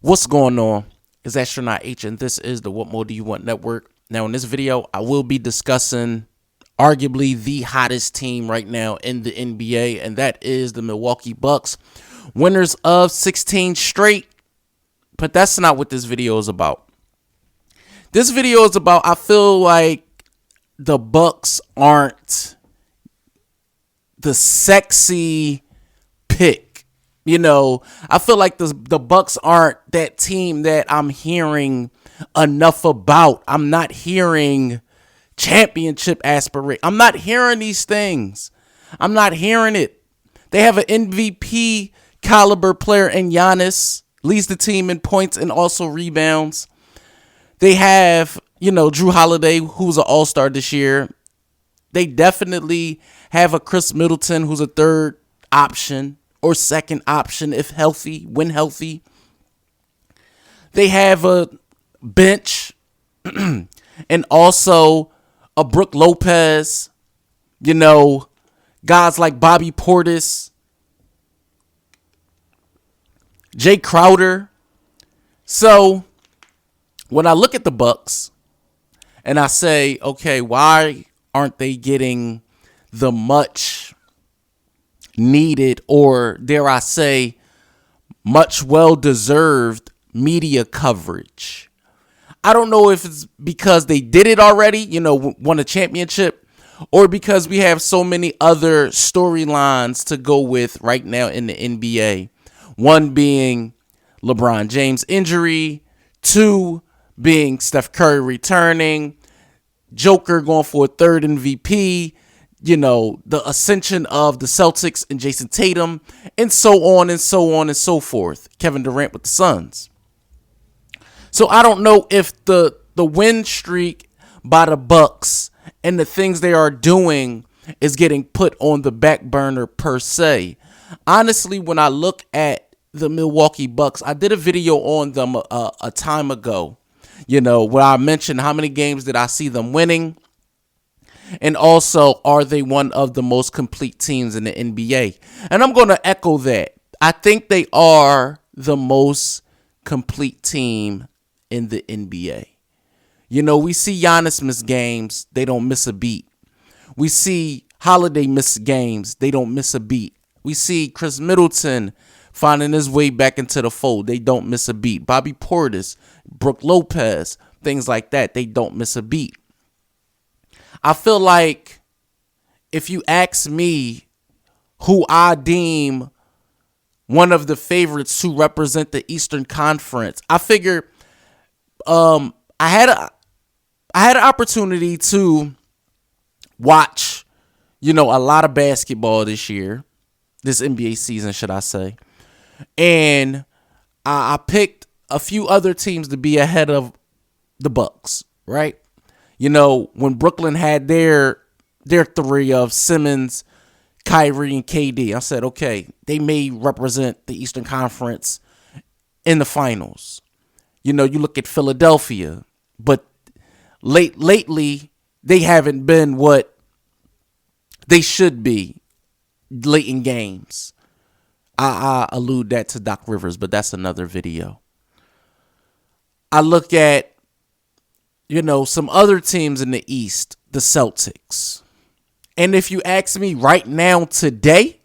What's going on? It's Astronaut H, and this is the What More Do You Want Network. Now, in this video, I will be discussing arguably the hottest team right now in the NBA, and that is the Milwaukee Bucks, winners of 16 straight. But that's not what this video is about. This video is about, I feel like the Bucks aren't the sexy pick. You know, I feel like the Bucks aren't that team that I'm hearing enough about. I'm not hearing championship aspiration. I'm not hearing these things. I'm not hearing it. They have an MVP caliber player in Giannis, leads the team in points and also rebounds. They have, Drew Holiday, who's an all-star this year. They definitely have a Chris Middleton, who's a third option or second option if healthy, when healthy. They have a bench and also a Brook Lopez, guys like Bobby Portis, Jay Crowder. So when I look at the Bucks and I say, okay, why aren't they getting the much needed, or dare I say, much well-deserved media coverage? I don't know if it's because they did it already, won a championship, or because we have so many other storylines to go with right now in the NBA. One being LeBron James' injury, two being Steph Curry returning, Joker going for a third MVP, the ascension of the Celtics and Jason Tatum, and so on and so on and so forth. Kevin Durant with the Suns. So I don't know if the win streak by the Bucks and the things they are doing is getting put on the back burner per se. Honestly, when I look at the Milwaukee Bucks, I did a video on them a time ago, where I mentioned how many games did I see them winning. And also, are they one of the most complete teams in the NBA? And I'm going to echo that. I think they are the most complete team in the NBA. We see Giannis miss games. They don't miss a beat. We see Holiday miss games. They don't miss a beat. We see Chris Middleton finding his way back into the fold. They don't miss a beat. Bobby Portis, Brook Lopez, things like that. They don't miss a beat. I feel like if you ask me who I deem one of the favorites to represent the Eastern Conference, I figure I had an opportunity to watch, a lot of basketball this year, this NBA season, should I say. And I picked a few other teams to be ahead of the Bucks, right? When Brooklyn had their three of Simmons, Kyrie, and KD, I said, okay, they may represent the Eastern Conference in the finals. You look at Philadelphia, but lately they haven't been what they should be late in games. I allude that to Doc Rivers, but that's another video. I look at some other teams in the East, the Celtics. And if you ask me right now, today,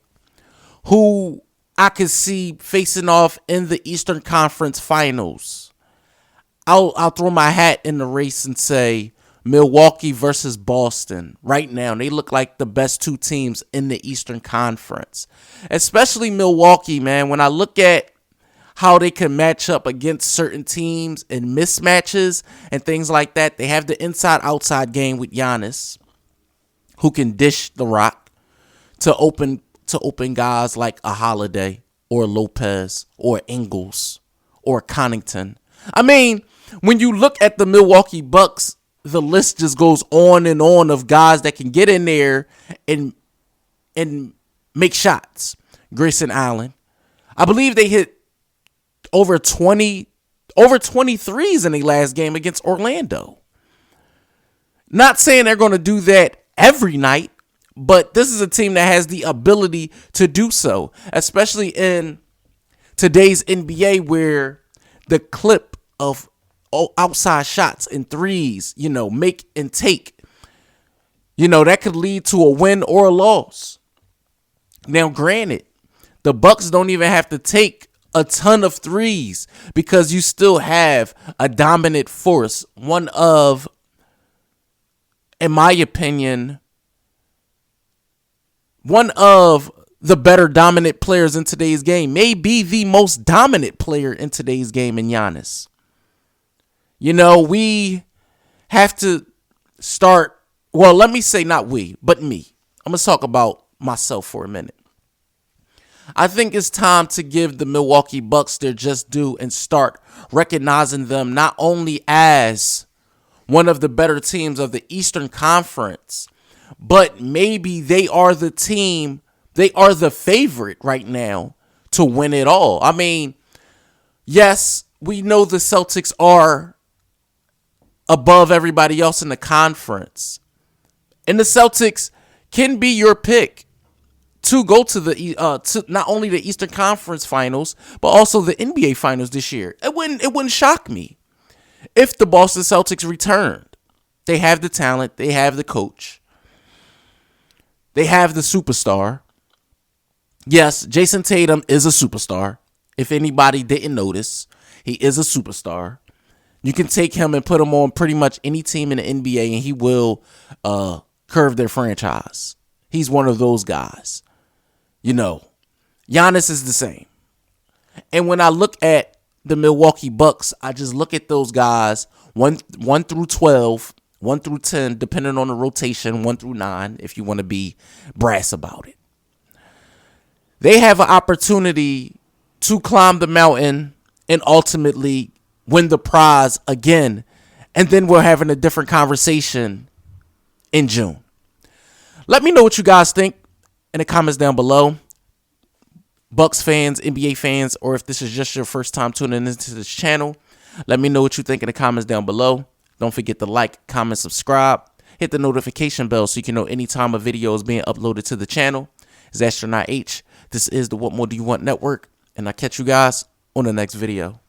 who I could see facing off in the Eastern Conference Finals, I'll throw my hat in the race and say Milwaukee versus Boston. Right now, they look like the best two teams in the Eastern Conference. Especially Milwaukee, man. When I look at how they can match up against certain teams and mismatches and things like that. They have the inside-outside game with Giannis, who can dish the rock to open guys like a Holiday or Lopez or Ingles or Connaughton. I mean, when you look at the Milwaukee Bucks, the list just goes on and on of guys that can get in there and make shots. Grayson Allen. I believe they hit over 23s in the last game against Orlando. Not saying they're going to do that every night, but this is a team that has the ability to do so, especially in today's NBA where the clip of outside shots and threes, make and take, that could lead to a win or a loss. Now, granted, the Bucks don't even have to take a ton of threes because you still have a dominant force. One of, in my opinion, one of the better dominant players in today's game, may be the most dominant player in today's game in Giannis. We have to start, well, let me say not we, but me. I'm going to talk about myself for a minute. I think it's time to give the Milwaukee Bucks their just due and start recognizing them not only as one of the better teams of the Eastern Conference, but maybe they are the team, they are the favorite right now to win it all. I mean, yes, we know the Celtics are above everybody else in the conference. And the Celtics can be your pick to go to the to not only the Eastern Conference Finals, but also the NBA Finals this year. It wouldn't shock me if the Boston Celtics returned. They have the talent, they have the coach, they have the superstar. Yes, Jason Tatum is a superstar. If anybody didn't notice, he is a superstar. You can take him and put him on pretty much any team in the NBA and he will curve their franchise. He's one of those guys. Giannis is the same. And when I look at the Milwaukee Bucks, I just look at those guys 1 through 12, 1 through 10, depending on the rotation, 1 through 9, if you want to be brass about it. They have an opportunity to climb the mountain and ultimately win the prize again. And then we're having a different conversation in June. Let me know what you guys think in the comments down below. Bucks fans, NBA fans, or if this is just your first time tuning into this channel, let me know what you think in the comments down below. Don't forget to like, comment, subscribe. Hit the notification bell so you can know anytime a video is being uploaded to the channel. It's Astronaut H. This is the What More Do You Want Network, and I'll catch you guys on the next video.